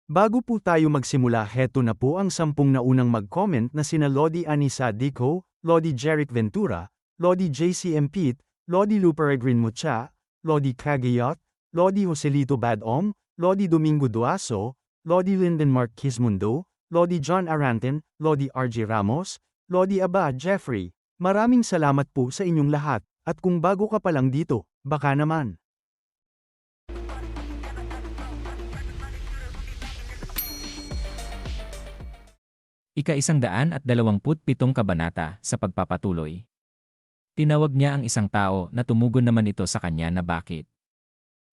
Bago po tayo magsimula, heto na po ang 10 naunang mag-comment na sina Lodi Anisa Dico, Lodi Jeric Ventura, Lodi JCM Pete, Lodi Luperegrin Mucha, Lodi Cagayot, Lodi Joselito Badom, Lodi Domingo Duaso, Lodi Linden Mark Kismundo, Lodi John Aranten, Lodi RJ Ramos, Lodi Aba Jeffrey. Maraming salamat po sa inyong lahat, at kung bago ka pa lang dito, baka naman. Ika-127 kabanata sa pagpapatuloy. Tinawag niya ang isang tao na tumugon naman ito sa kanya na bakit.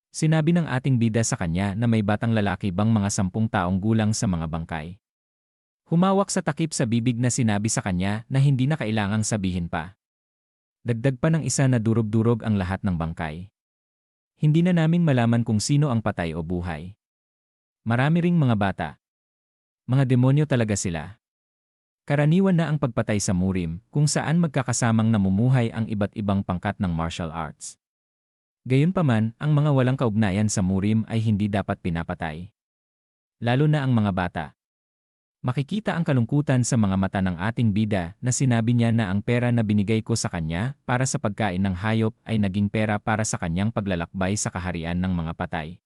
Sinabi ng ating bida sa kanya na may batang lalaki bang mga 10 taong gulang sa mga bangkay. Humawak sa takip sa bibig na sinabi sa kanya na hindi na kailangang sabihin pa. Dagdag pa ng isa na durog-durog ang lahat ng bangkay. Hindi na namin malaman kung sino ang patay o buhay. Marami ring mga bata. Mga demonyo talaga sila. Karaniwan na ang pagpatay sa Murim, kung saan magkakasamang namumuhay ang iba't ibang pangkat ng martial arts. Gayunpaman, ang mga walang kaugnayan sa Murim ay hindi dapat pinapatay. Lalo na ang mga bata. Makikita ang kalungkutan sa mga mata ng ating bida na sinabi niya na ang pera na binigay ko sa kanya para sa pagkain ng hayop ay naging pera para sa kanyang paglalakbay sa kaharian ng mga patay.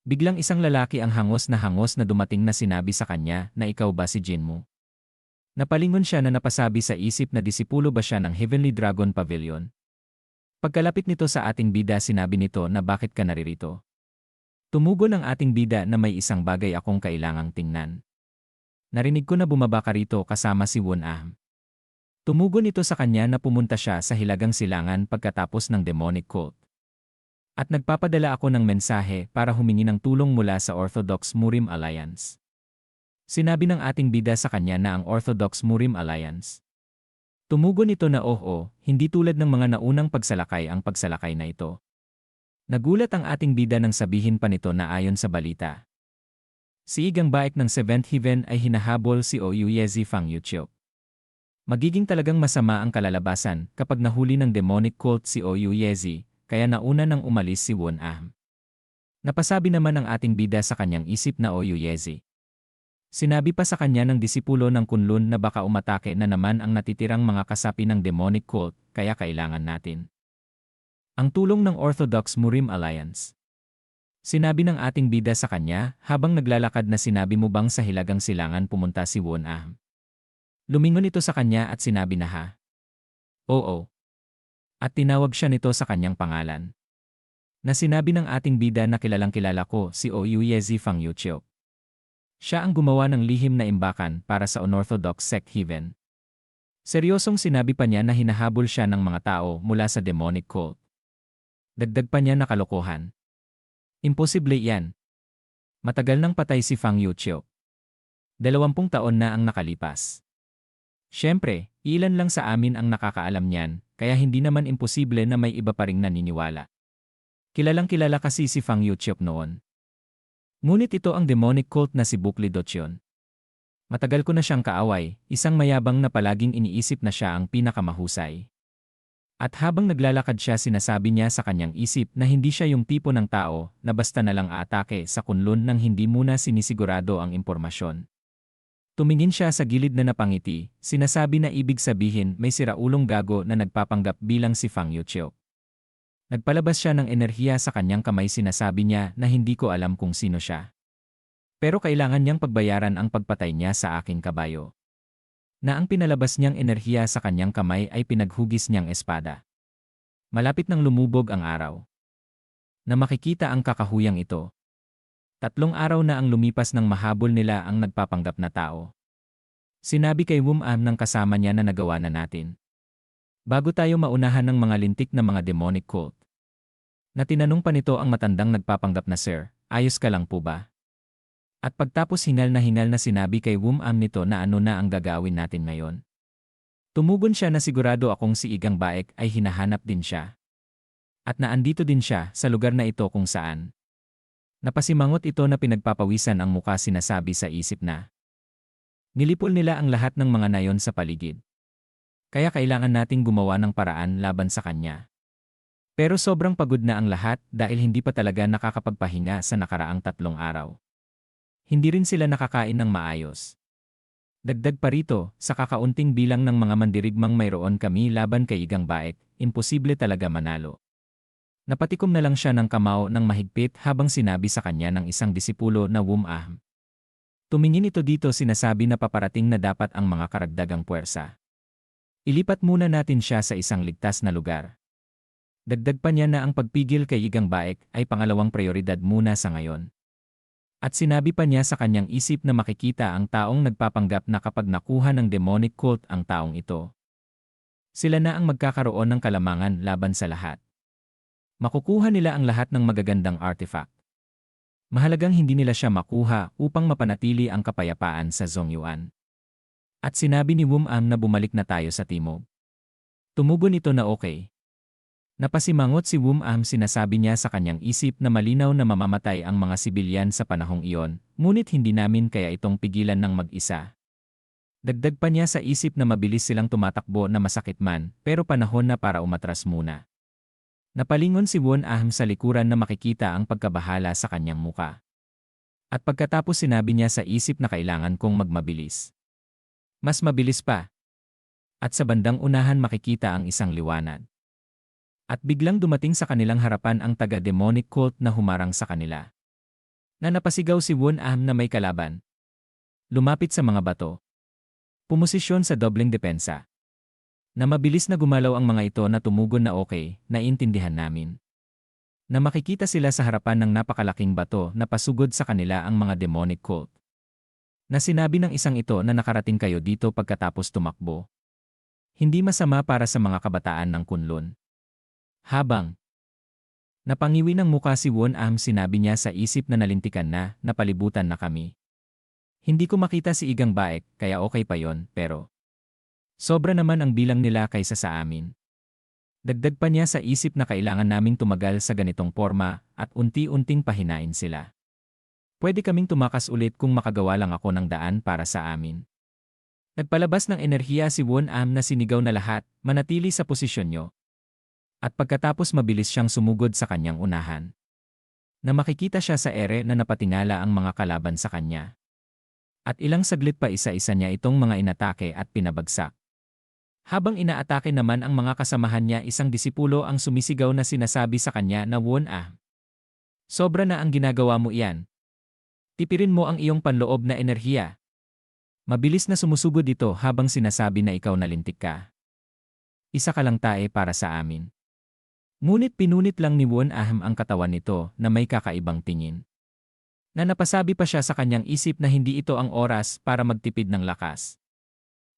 Biglang isang lalaki ang hangos na dumating na sinabi sa kanya na ikaw ba si Jinmu? Napalingon siya na napasabi sa isip na disipulo ba siya ng Heavenly Dragon Pavilion. Pagkalapit nito sa ating bida sinabi nito na bakit ka naririto. Tumugon ang ating bida na may isang bagay akong kailangang tingnan. Narinig ko na bumaba ka rito kasama si Won Ahm. Tumugon ito sa kanya na pumunta siya sa Hilagang Silangan pagkatapos ng demonic cult. At nagpapadala ako ng mensahe para humingi ng tulong mula sa Orthodox Murim Alliance. Sinabi ng ating bida sa kanya na ang Orthodox Murim Alliance. Tumugon ito na hindi tulad ng mga naunang pagsalakay ang pagsalakay na ito. Nagulat ang ating bida nang sabihin pa nito na ayon sa balita. Si Igang Baek ng 7th Heaven ay hinahabol si Ouyezi Fang Yuchiok. Magiging talagang masama ang kalalabasan kapag nahuli ng demonic cult si Ouyezi, kaya nauna nang umalis si Won Ahm. Napasabi naman ang ating bida sa kanyang isip na Ouyezi. Sinabi pa sa kanya ng disipulo ng Kunlun na baka umatake na naman ang natitirang mga kasapi ng demonic cult, kaya kailangan natin ang tulong ng Orthodox Murim Alliance. Sinabi ng ating bida sa kanya habang naglalakad na sinabi mo bang sa Hilagang Silangan pumunta si Won Ahm? Lumingon ito sa kanya at sinabi na ha. Oo. At tinawag siya nito sa kanyang pangalan. Na sinabi ng ating bida na kilalang kilala ko si Ouyezi Fang Yuchiok. Siya ang gumawa ng lihim na imbakan para sa unorthodox sect Heaven. Seryosong sinabi pa niya na hinahabol siya ng mga tao mula sa demonic cult. Dagdag pa niya na kalokohan. Imposible yan. Matagal nang patay si Fang Yuchiok. 20 taon na ang nakalipas. Siyempre, ilan lang sa amin ang nakakaalam niyan, kaya hindi naman imposible na may iba pa ring naniniwala. Kilalang kilala kasi si Fang Yuchiok noon. Ngunit ito ang demonic cult na si Bukli Dochyon. Matagal ko na siyang kaaway, isang mayabang na palaging iniisip na siya ang pinakamahusay. At habang naglalakad siya sinasabi niya sa kanyang isip na hindi siya yung tipo ng tao na basta na lang aatake sa Kunlun nang hindi muna sinisigurado ang impormasyon. Tumingin siya sa gilid na napangiti, sinasabi na ibig sabihin may siraulong gago na nagpapanggap bilang si Fang Yuchiok. Nagpalabas siya ng enerhiya sa kanyang kamay sinasabi niya na hindi ko alam kung sino siya. Pero kailangan niyang pagbayaran ang pagpatay niya sa aking kabayo. Na ang pinalabas niyang enerhiya sa kanyang kamay ay pinaghugis niyang espada. Malapit nang lumubog ang araw. Na makikita ang kakahuyang ito. 3 araw na ang lumipas nang mahabol nila ang nagpapanggap na tao. Sinabi kay Won Ahm ng kasama niya na nagawa na natin. Bago tayo maunahan ng mga lintik na mga demonic cult. Na tinanong pa nito ang matandang nagpapanggap na sir, ayos ka lang po ba? At pagtapos hingal na sinabi kay Won Ahm nito na ano na ang gagawin natin ngayon. Tumugon siya na sigurado akong si Igang Baek ay hinahanap din siya. At naandito din siya sa lugar na ito kung saan. Napasimangot ito na pinagpapawisan ang muka sinasabi sa isip na. Nilipol nila ang lahat ng mga nayon sa paligid. Kaya kailangan nating gumawa ng paraan laban sa kanya. Pero sobrang pagod na ang lahat dahil hindi pa talaga nakakapagpahinga sa nakaraang 3 araw. Hindi rin sila nakakain ng maayos. Dagdag pa rito, sa kakaunting bilang ng mga mandirigmang mayroon kami laban kay Igang Baek, imposible talaga manalo. Napatikom na lang siya ng kamao ng mahigpit habang sinabi sa kanya ng isang disipulo na Wum-ah. Tumingin ito dito, sinasabi na paparating na dapat ang mga karagdagang puwersa. Ilipat muna natin siya sa isang ligtas na lugar. Dagdag pa niya na ang pagpigil kay Igang Baek ay pangalawang prioridad muna sa ngayon. At sinabi pa niya sa kanyang isip na makikita ang taong nagpapanggap na kapag nakuha ng demonic cult ang taong ito, sila na ang magkakaroon ng kalamangan laban sa lahat. Makukuha nila ang lahat ng magagandang artifact. Mahalagang hindi nila siya makuha upang mapanatili ang kapayapaan sa Zongyuan. At sinabi ni Wum-am na bumalik na tayo sa timog. Tumugon ito na okay. Napasimangot si Wum-am, sinasabi niya sa kanyang isip na malinaw na mamamatay ang mga sibilyan sa panahong iyon, ngunit hindi namin kaya itong pigilan ng mag-isa. Dagdag pa niya sa isip na mabilis silang tumatakbo na masakit man, pero panahon na para umatras muna. Napalingon si Won-am sa likuran na makikita ang pagkabahala sa kanyang muka. At pagkatapos sinabi niya sa isip na kailangan kong magmabilis. Mas mabilis pa. At sa bandang unahan makikita ang isang liwanag. At biglang dumating sa kanilang harapan ang taga-demonic cult na humarang sa kanila. Na napasigaw si Won-am na may kalaban. Lumapit sa mga bato. Pumosisyon sa dobleng depensa. Na mabilis na gumalaw ang mga ito na tumugon na okay, naiintindihan namin. Na makikita sila sa harapan ng napakalaking bato na pasugod sa kanila ang mga demonic cult. Na sinabi ng isang ito na nakarating kayo dito pagkatapos tumakbo. Hindi masama para sa mga kabataan ng Kunlun. Habang napangiwi ng muka si Won-am, sinabi niya sa isip na nalintikan na, napalibutan na kami. Hindi ko makita si Igang Baek, kaya okay pa yon, pero sobra naman ang bilang nila kaysa sa amin. Dagdag pa niya sa isip na kailangan naming tumagal sa ganitong forma at unti-unting pahinain sila. Pwede kaming tumakas ulit kung makagawa lang ako ng daan para sa amin. Nagpalabas ng enerhiya si Won-am na sinigaw na lahat, manatili sa posisyon nyo. At pagkatapos mabilis siyang sumugod sa kanyang unahan. Na makikita siya sa ere na napatingala ang mga kalaban sa kanya. At ilang saglit pa isa-isa niya itong mga inatake at pinabagsak. Habang inaatake naman ang mga kasamahan niya, isang disipulo ang sumisigaw na sinasabi sa kanya na Won-ah. Sobra na ang ginagawa mo iyan. Tipirin mo ang iyong panloob na enerhiya. Mabilis na sumusugod ito habang sinasabi na ikaw nalintik ka. Isa ka lang tae para sa amin. Ngunit pinunit lang ni Won-ah ang katawan nito na may kakaibang tingin. Na napasabi pa siya sa kanyang isip na hindi ito ang oras para magtipid ng lakas.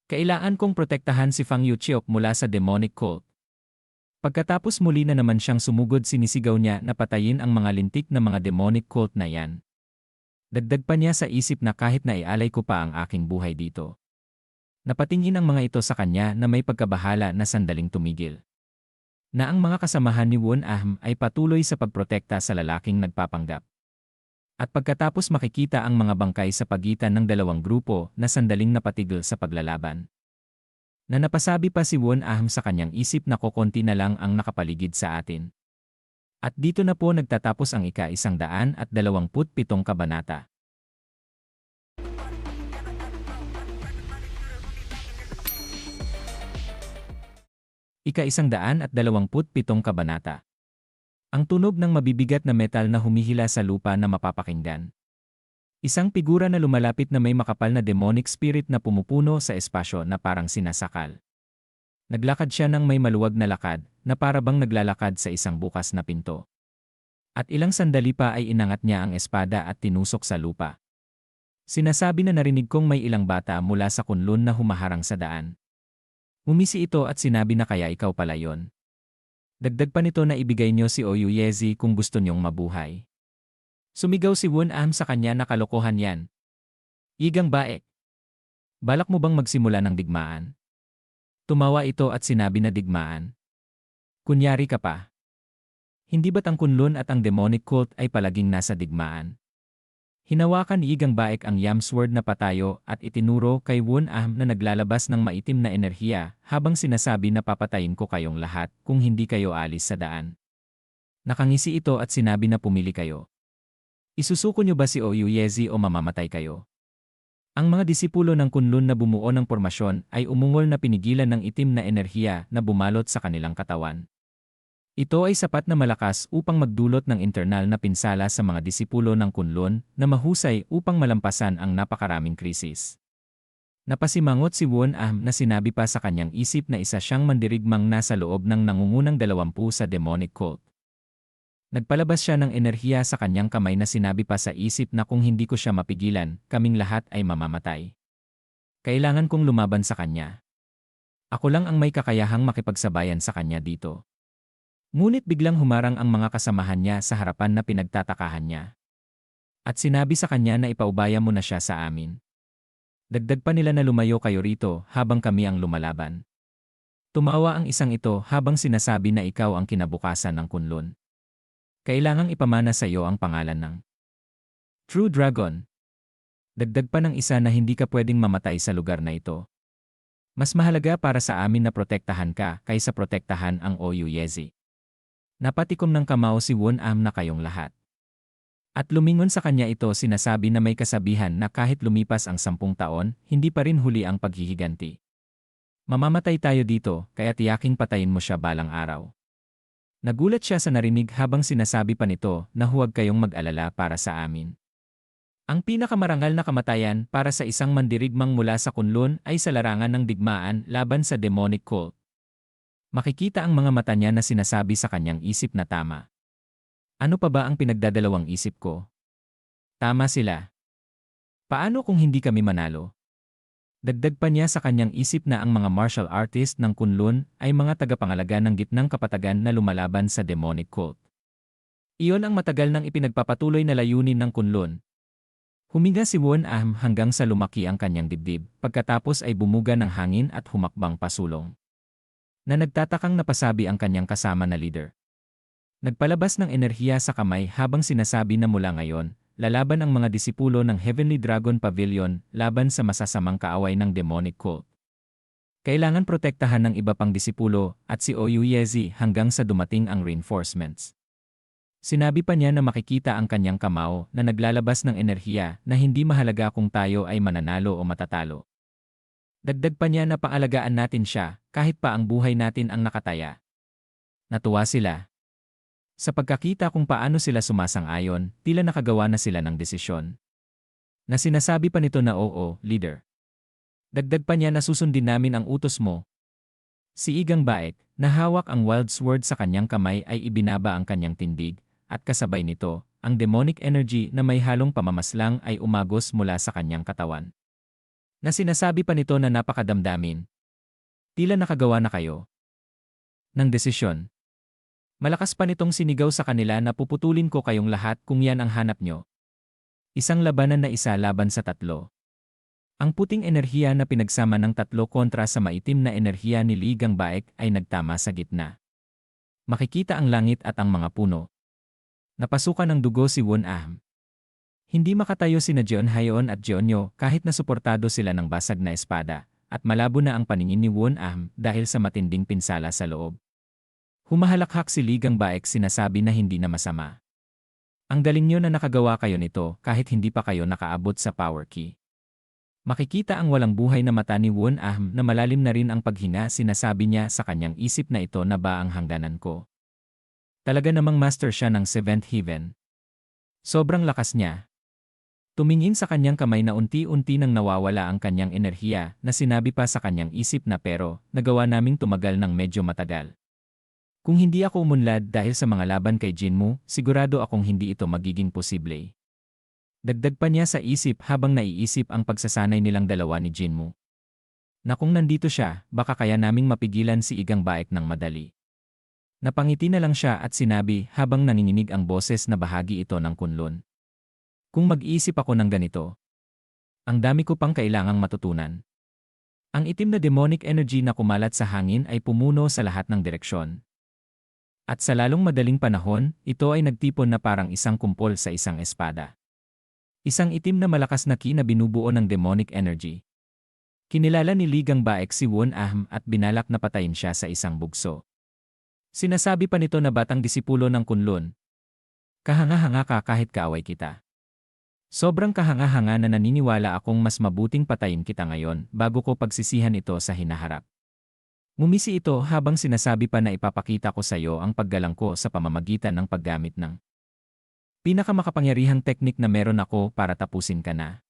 Kailangan kong protektahan si Fang Yuchiok mula sa demonic cult. Pagkatapos muli na naman siyang sumugod, sinisigaw niya na patayin ang mga lintik na mga demonic cult na yan. Dagdag pa niya sa isip na kahit na ialay ko pa ang aking buhay dito. Napatingin ang mga ito sa kanya na may pagkabahala na sandaling tumigil. Na ang mga kasamahan ni Won-ah ay patuloy sa pagprotekta sa lalaking nagpapanggap. At pagkatapos makikita ang mga bangkay sa pagitan ng dalawang grupo na sandaling napatigil sa paglalaban. Na napasabi pa si Won-ah sa kanyang isip na kokonti na lang ang nakapaligid sa atin. At dito na po nagtatapos ang ika-127 kabanata. Ika-127 kabanata. Ang tunog ng mabibigat na metal na humihila sa lupa na mapapakinggan. Isang figura na lumalapit na may makapal na demonic spirit na pumupuno sa espasyo na parang sinasakal. Naglakad siya ng may maluwag na lakad na para bang naglalakad sa isang bukas na pinto. At ilang sandali pa ay inangat niya ang espada at tinusok sa lupa. Sinasabi na narinig kong may ilang bata mula sa Kunlun na humaharang sa daan. Umisi ito at sinabi na kaya ikaw pala yon. Dagdag pa nito na ibigay niyo si Oyuyezi kung gusto niyong mabuhay. Sumigaw si Won-am sa kanya na kalokohan yan. Igang Baek. Balak mo bang magsimula ng digmaan? Tumawa ito at sinabi na digmaan. Kunyari ka pa. Hindi ba't ang Kunlun at ang demonic cult ay palaging nasa digmaan? Hinawakan ni Igang Baek ang Yam Sword na patayo at itinuro kay Won-am na naglalabas ng maitim na enerhiya habang sinasabi na papatayin ko kayong lahat kung hindi kayo alis sa daan. Nakangisi ito at sinabi na pumili kayo. Isusuko niyo ba si Oyuyezi o mamamatay kayo? Ang mga disipulo ng Kunlun na bumuo ng pormasyon ay umungol na pinigilan ng itim na enerhiya na bumalot sa kanilang katawan. Ito ay sapat na malakas upang magdulot ng internal na pinsala sa mga disipulo ng Kunlun na mahusay upang malampasan ang napakaraming krisis. Napasimangot si Won Ahm na sinabi pa sa kanyang isip na isa siyang mandirigmang nasa loob ng nangungunang 20 sa demonic cult. Nagpalabas siya ng enerhiya sa kanyang kamay na sinabi pa sa isip na kung hindi ko siya mapigilan, kaming lahat ay mamamatay. Kailangan kong lumaban sa kanya. Ako lang ang may kakayahang makipagsabayan sa kanya dito. Ngunit biglang humarang ang mga kasamahan niya sa harapan na pinagtatakahan niya. At sinabi sa kanya na ipaubaya mo na siya sa amin. Dagdag pa nila na lumayo kayo rito habang kami ang lumalaban. Tumawa ang isang ito habang sinasabi na ikaw ang kinabukasan ng Kunlun. Kailangang ipamana sa iyo ang pangalan ng True Dragon. Dagdag pa ng isa na hindi ka pwedeng mamatay sa lugar na ito. Mas mahalaga para sa amin na protektahan ka kaysa protektahan ang Oyuyezi. Napatikom ng kamao si Won Ahm na kayong lahat. At lumingon sa kanya ito sinasabi na may kasabihan na kahit lumipas ang 10 taon, hindi pa rin huli ang paghihiganti. Mamamatay tayo dito, kaya tiyaking patayin mo siya balang araw. Nagulat siya sa narinig habang sinasabi pa nito na huwag kayong mag-alala para sa amin. Ang pinakamarangal na kamatayan para sa isang mandirigmang mula sa Kunlun ay sa larangan ng digmaan laban sa demonic cult. Makikita ang mga mata niya na sinasabi sa kanyang isip na tama. Ano pa ba ang pinagdadalawang isip ko? Tama sila. Paano kung hindi kami manalo? Dagdag pa niya sa kanyang isip na ang mga martial artist ng Kunlun ay mga tagapangalaga ng gitnang kapatagan na lumalaban sa demonic cult. Iyon ang matagal nang ipinagpapatuloy na layunin ng Kunlun. Huminga si Won Ahm hanggang sa lumaki ang kanyang dibdib, pagkatapos ay bumuga ng hangin at humakbang pasulong. Na nagtatakang napasabi ang kanyang kasama na leader. Nagpalabas ng enerhiya sa kamay habang sinasabi na mula ngayon, lalaban ang mga disipulo ng Heavenly Dragon Pavilion laban sa masasamang kaaway ng demonic cult. Kailangan protektahan ng iba pang disipulo at si Oyuyezi hanggang sa dumating ang reinforcements. Sinabi pa niya na makikita ang kanyang kamao na naglalabas ng enerhiya na hindi mahalaga kung tayo ay mananalo o matatalo. Dagdag pa niya na paalagaan natin siya kahit pa ang buhay natin ang nakataya. Natuwa sila. Sa pagkakita kung paano sila sumasang-ayon, tila nakagawa na sila ng desisyon. Na sinasabi pa nito na oo, leader. Dagdag pa niya na susundin namin ang utos mo. Si Igang Baek, na hawak ang wild sword sa kanyang kamay ay ibinaba ang kanyang tindig, at kasabay nito, ang demonic energy na may halong pamamaslang ay umagos mula sa kanyang katawan. Na sinasabi pa nito na napakadamdamin. Tila nakagawa na kayo ng desisyon. Malakas pa nitong sinigaw sa kanila na puputulin ko kayong lahat kung yan ang hanap nyo. Isang labanan na isa laban sa 3. Ang puting enerhiya na pinagsama ng 3 kontra sa maitim na enerhiya ni Ligang Baek ay nagtama sa gitna. Makikita ang langit at ang mga puno. Napasukan ng dugo si Won Ahm. Hindi makatayo sina Jeon Haeon at Jeonyo kahit na suportado sila ng basag na espada, at malabo na ang paningin ni Won Ahm dahil sa matinding pinsala sa loob. Humahalakhak si Ligang Baek sinasabi na hindi na masama. Ang galing nyo na nakagawa kayo nito kahit hindi pa kayo nakaabot sa power key. Makikita ang walang buhay na mata ni Won Ahm na malalim na rin ang paghinga sinasabi niya sa kanyang isip na ito na ba ang hangganan ko. Talaga namang master siya ng 7th Heaven. Sobrang lakas niya. Tumingin sa kanyang kamay na unti-unti nang nawawala ang kanyang enerhiya na sinabi pa sa kanyang isip na pero nagawa naming tumagal ng medyo matagal. Kung hindi ako umunlad dahil sa mga laban kay Jinmu, sigurado akong hindi ito magiging posible. Dagdag pa niya sa isip habang naiisip ang pagsasanay nilang dalawa ni Jinmu. Na kung nandito siya, baka kaya naming mapigilan si Igang Baek ng madali. Napangiti na lang siya at sinabi habang nanginginig ang boses na bahagi ito ng Kunlun. Kung mag-iisip ako ng ganito, ang dami ko pang kailangang matutunan. Ang itim na demonic energy na kumalat sa hangin ay pumuno sa lahat ng direksyon. At sa lalong madaling panahon, ito ay nagtipon na parang isang kumpol sa isang espada. Isang itim na malakas na ki na binubuo ng demonic energy. Kinilala ni Ligang Baek si Won Ahm at binalak na patayin siya sa isang bugso. Sinasabi pa nito na batang disipulo ng Kunlun. Kahanga-hanga ka kahit kaaway kita. Sobrang kahanga-hanga na naniniwala akong mas mabuting patayin kita ngayon bago ko pagsisihan ito sa hinaharap. Ngumisi ito habang sinasabi pa na ipapakita ko sa iyo ang paggalang ko sa pamamagitan ng paggamit ng pinakamakapangyarihang teknik na meron ako para tapusin ka na.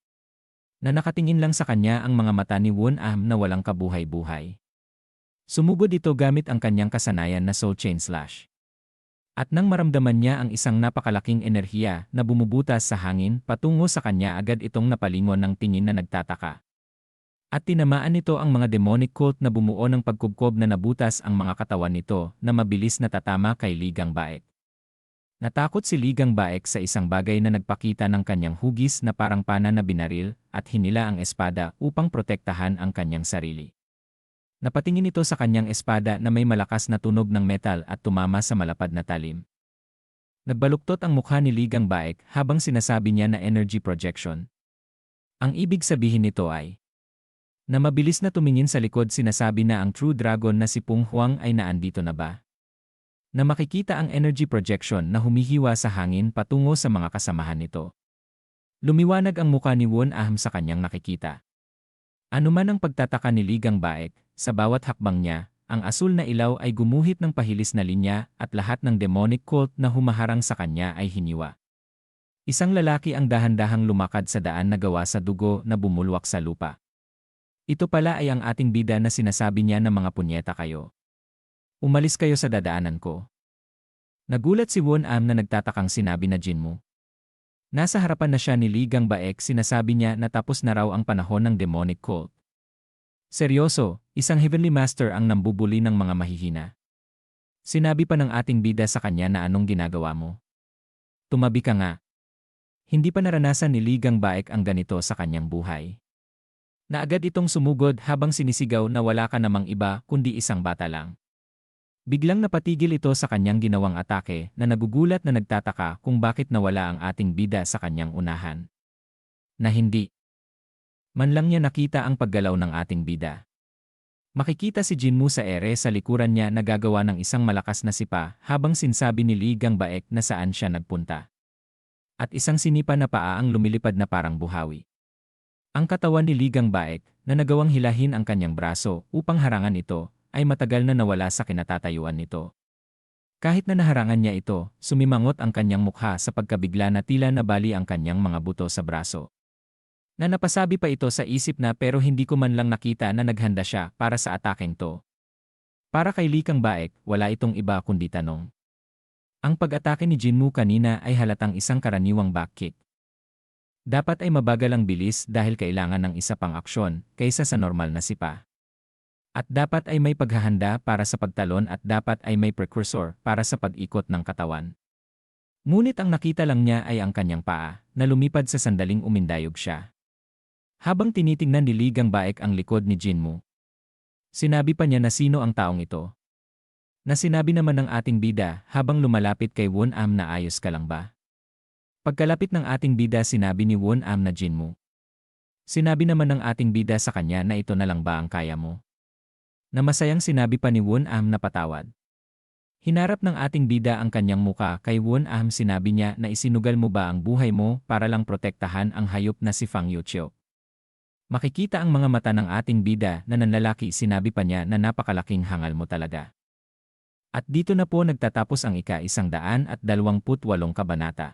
Na nakatingin lang sa kanya ang mga mata ni Won-am na walang kabuhay-buhay. Sumugod ito gamit ang kanyang kasanayan na Soul Chain Slash. At nang maramdaman niya ang isang napakalaking enerhiya na bumubutas sa hangin patungo sa kanya, agad itong napalingon ng tingin na nagtataka. At tinamaan nito ang mga demonic cult na bumuo ng pagkubkob na nabutas ang mga katawan nito na mabilis na tatama kay Ligang Baek. Natakot si Ligang Baek sa isang bagay na nagpakita ng kanyang hugis na parang pana na binaril at hinila ang espada upang protektahan ang kanyang sarili. Napatingin ito sa kanyang espada na may malakas na tunog ng metal at tumama sa malapad na talim. Nagbaluktot ang mukha ni Ligang Baek habang sinasabi niya na energy projection. Ang ibig sabihin nito ay na mabilis na tumingin sa likod, sinasabi na ang True Dragon na si Pung Huang ay naandito na ba? Na makikita ang energy projection na humihiwa sa hangin patungo sa mga kasamahan nito. Lumiwanag ang mukha ni Won-am sa kanyang nakikita. Ano man ang pagtataka ni Ligang Baek, sa bawat hakbang niya, ang asul na ilaw ay gumuhit ng pahilis na linya at lahat ng demonic cult na humaharang sa kanya ay hiniwa. Isang lalaki ang dahan-dahang lumakad sa daan na gawa sa dugo na bumulwak sa lupa. Ito pala ay ang ating bida na sinasabi niya na mga punyeta kayo. Umalis kayo sa dadaanan ko. Nagulat si Won-am na nagtatakang sinabi na Jinmu. Nasa harapan na siya ni Ligang Baek, sinasabi niya na tapos na raw ang panahon ng demonic cult. Seryoso, isang Heavenly Master ang nambubuli ng mga mahihina. Sinabi pa ng ating bida sa kanya na anong ginagawa mo. Tumabi ka nga. Hindi pa naranasan ni Ligang Baek ang ganito sa kanyang buhay. Na agad itong sumugod habang sinisigaw na wala ka namang iba kundi isang bata lang. Biglang napatigil ito sa kanyang ginawang atake na nagugulat na nagtataka kung bakit nawala ang ating bida sa kanyang unahan. Na hindi man lang niya nakita ang paggalaw ng ating bida. Makikita si Jinmu sa ere sa likuran niya na gagawa ng isang malakas na sipa habang sinsabi ni Ligang Baek na saan siya nagpunta. At isang sinipa na paa ang lumilipad na parang buhawi. Ang katawan ni Ligang Baek na nagawang hilahin ang kanyang braso upang harangan ito ay matagal na nawala sa kinatatayuan nito. Kahit na naharangan niya ito, sumimangot ang kanyang mukha sa pagkabigla na tila nabali ang kanyang mga buto sa braso. Na napasabi pa ito sa isip na pero hindi ko man lang nakita na naghanda siya para sa atakeng to. Para kay Ligang Baek, wala itong iba kundi tanong. Ang pag-atake ni Jinmu kanina ay halatang isang karaniwang backkick. Dapat ay mabagal ang bilis dahil kailangan ng isa pang aksyon kaysa sa normal na sipa. At dapat ay may paghahanda para sa pagtalon at dapat ay may precursor para sa pag-ikot ng katawan. Ngunit ang nakita lang niya ay ang kanyang paa na lumipad sa sandaling umindayog siya. Habang tinitingnan ni Ligang Baek ang likod ni Jinmu, sinabi pa niya na sino ang taong ito. Na sinabi naman ng ating bida habang lumalapit kay Won-am na ayos ka lang ba? Pagkalapit ng ating bida, sinabi ni Won-am na Jinmu. Sinabi naman ng ating bida sa kanya na ito na lang ba ang kaya mo? Na masayang sinabi pa ni Won-am na patawad. Hinarap ng ating bida ang kanyang muka kay Won-am, sinabi niya na isinugal mo ba ang buhay mo para lang protektahan ang hayop na si Fang Yuqiu. Makikita ang mga mata ng ating bida na nanlalaki, sinabi pa niya na napakalaking hangal mo talaga. At dito na po nagtatapos ang ika-128 kabanata.